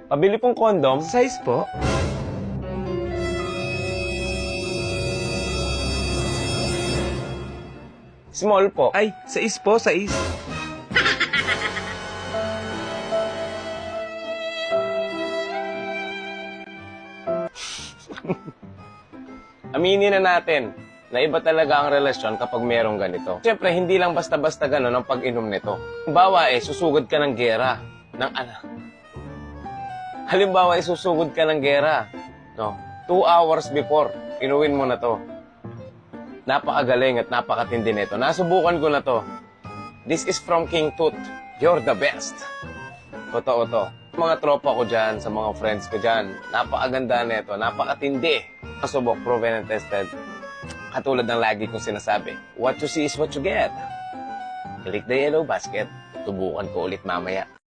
Pabili pong condom. Size po? Small po. Ay, size po, size. Aminin na natin na iba talaga ang relasyon kapag merong ganito. Siyempre, hindi lang basta-basta gano'n ang pag-inom nito. Halimbawa susugod ka ng gera. Halimbawa susugod ka ng gera. No? 2 hours before, inuwin mo na to. Napakagaling at napakatindi nito. Nasubukan ko na to. This is from King Tut. You're the best. Totoo to. Mga tropa ko dyan, sa mga friends ko dyan, napakaganda nito, napakatindi. Kasubok, proven and tested. Katulad ng lagi kong sinasabi, what you see is what you get. Click the yellow basket. Tubukan ko ulit mamaya.